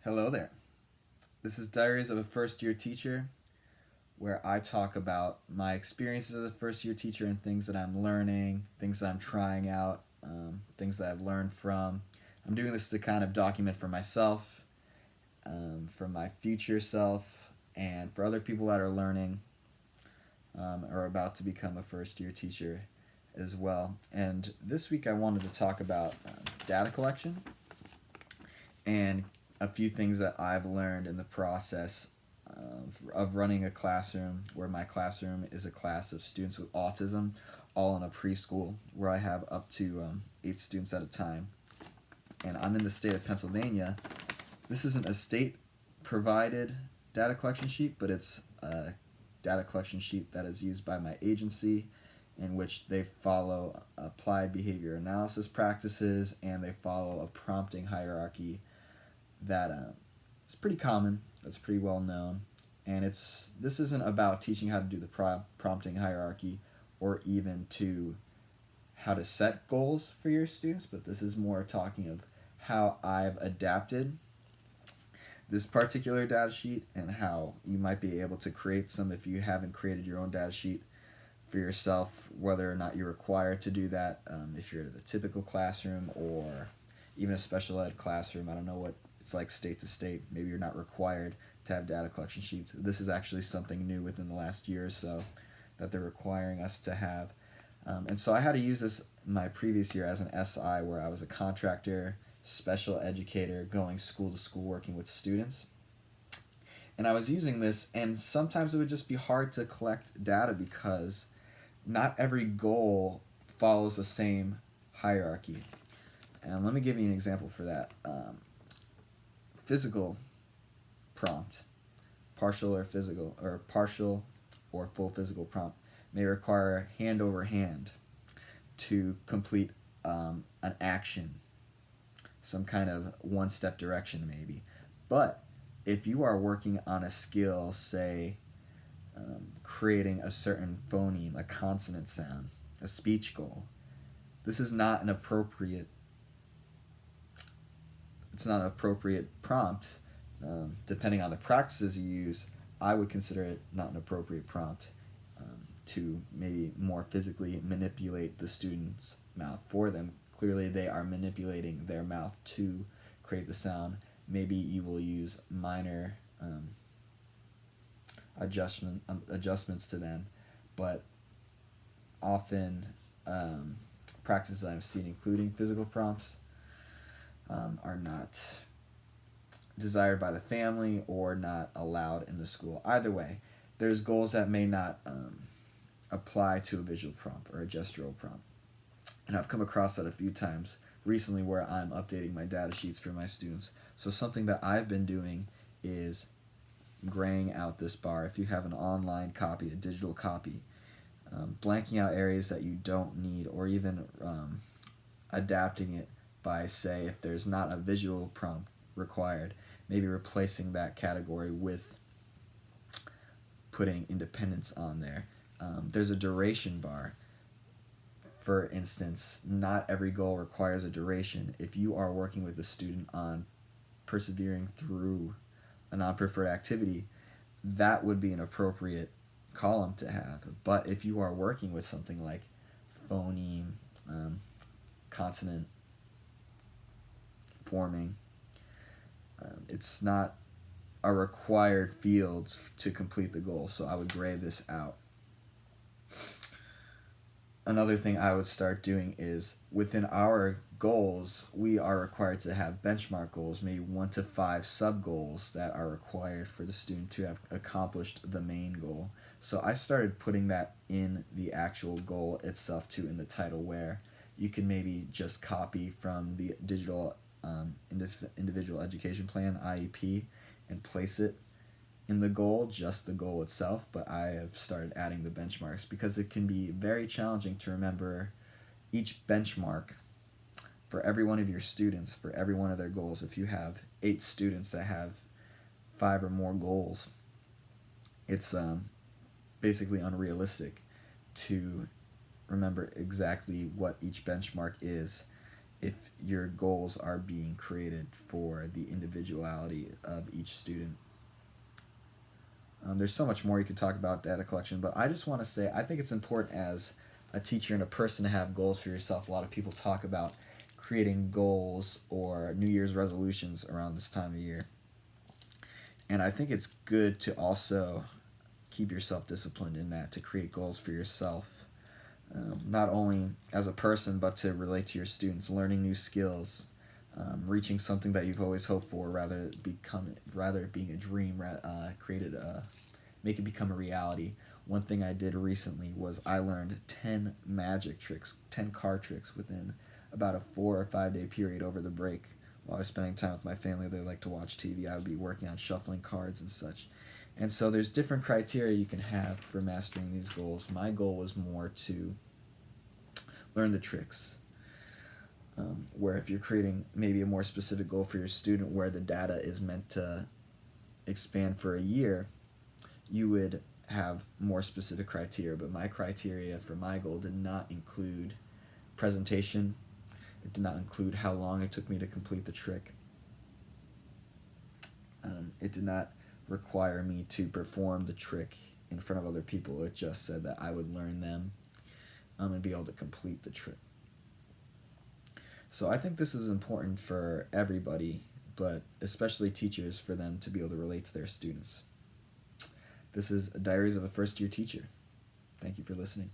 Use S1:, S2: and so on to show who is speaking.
S1: Hello there. This is Diaries of a First Year Teacher, where I talk about my experiences as a first year teacher and things that I'm learning, things that I'm trying out, things that I've learned from. I'm doing this to kind of document for myself, for my future self, and for other people that are learning or about to become a first year teacher as well. And this week I wanted to talk about data collection and a few things that I've learned in the process of running a classroom where my classroom is a class of students with autism, all in a preschool where I have up to 8 students at a time. And I'm in the state of Pennsylvania. This isn't a state provided data collection sheet, but it's a data collection sheet that is used by my agency in which they follow applied behavior analysis practices and they follow a prompting hierarchy that is pretty common, that's pretty well known. And this isn't about teaching how to do the prompting hierarchy or even to how to set goals for your students, but this is more talking of how I've adapted this particular data sheet and how you might be able to create some if you haven't created your own data sheet for yourself, whether or not you're required to do that, if you're at a typical classroom or even a special ed classroom. I don't know what it's like state to state. Maybe you're not required to have data collection sheets. This is actually something new within the last year or so that they're requiring us to have. And so I had to use this my previous year as an SI where I was a contractor, special educator, going school to school working with students. And I was using this, and sometimes it would just be hard to collect data because not every goal follows the same hierarchy. And let me give you an example for that. Physical prompt, partial or full physical prompt may require hand over hand to complete an action, some kind of one-step direction maybe. But if you are working on a skill, say creating a certain phoneme, a consonant sound, a speech goal, this is not an appropriate prompt. Depending on the practices you use, I would consider it not an appropriate prompt to maybe more physically manipulate the student's mouth for them. Clearly they are manipulating their mouth to create the sound. Maybe you will use minor adjustments to them, but often practices I've seen, including physical prompts, are not desired by the family or not allowed in the school. Either way, there's goals that may not apply to a visual prompt or a gestural prompt. And I've come across that a few times recently where I'm updating my data sheets for my students. So something that I've been doing is graying out this bar. If you have an online copy, a digital copy, blanking out areas that you don't need, or even adapting it by, say, if there's not a visual prompt required, maybe replacing that category with putting independence on there. There's a duration bar. For instance, not every goal requires a duration. If you are working with a student on persevering through a non-preferred activity, that would be an appropriate column to have. But if you are working with something like phoneme, consonant forming, it's not a required field to complete the goal, so I would gray this out. Another thing I would start doing is within our goals, we are required to have benchmark goals, maybe 1 to 5 sub goals that are required for the student to have accomplished the main goal. So I started putting that in the actual goal itself too, in the title, where you can maybe just copy from the digital individual education plan, IEP, and place it in the goal, just the goal itself. But I have started adding the benchmarks because it can be very challenging to remember each benchmark for every one of your students, for every one of their goals. If you have 8 students that have 5 or more goals, it's basically unrealistic to remember exactly what each benchmark is. if your goals are being created for the individuality of each student. There's so much more you could talk about data collection, but I just want to say I think it's important as a teacher and a person to have goals for yourself. A lot of people talk about creating goals or New Year's resolutions around this time of year. And I think it's good to also keep yourself disciplined in that, to create goals for yourself, not only as a person, but to relate to your students, learning new skills, reaching something that you've always hoped for, rather being a dream, make it become a reality. One thing I did recently was I learned 10 magic tricks, 10 card tricks within about a 4 or 5 day period over the break. While I was spending time with my family, they like to watch TV. I would be working on shuffling cards and such. And so there's different criteria you can have for mastering these goals. My goal was more to learn the tricks. Where if you're creating maybe a more specific goal for your student where the data is meant to expand for a year, you would have more specific criteria. But my criteria for my goal did not include presentation. It did not include how long it took me to complete the trick. It did not require me to perform the trick in front of other people. It just said that I would learn them and be able to complete the trick. So I think this is important for everybody, but especially teachers, for them to be able to relate to their students. This is Diaries of a First Year Teacher. Thank you for listening.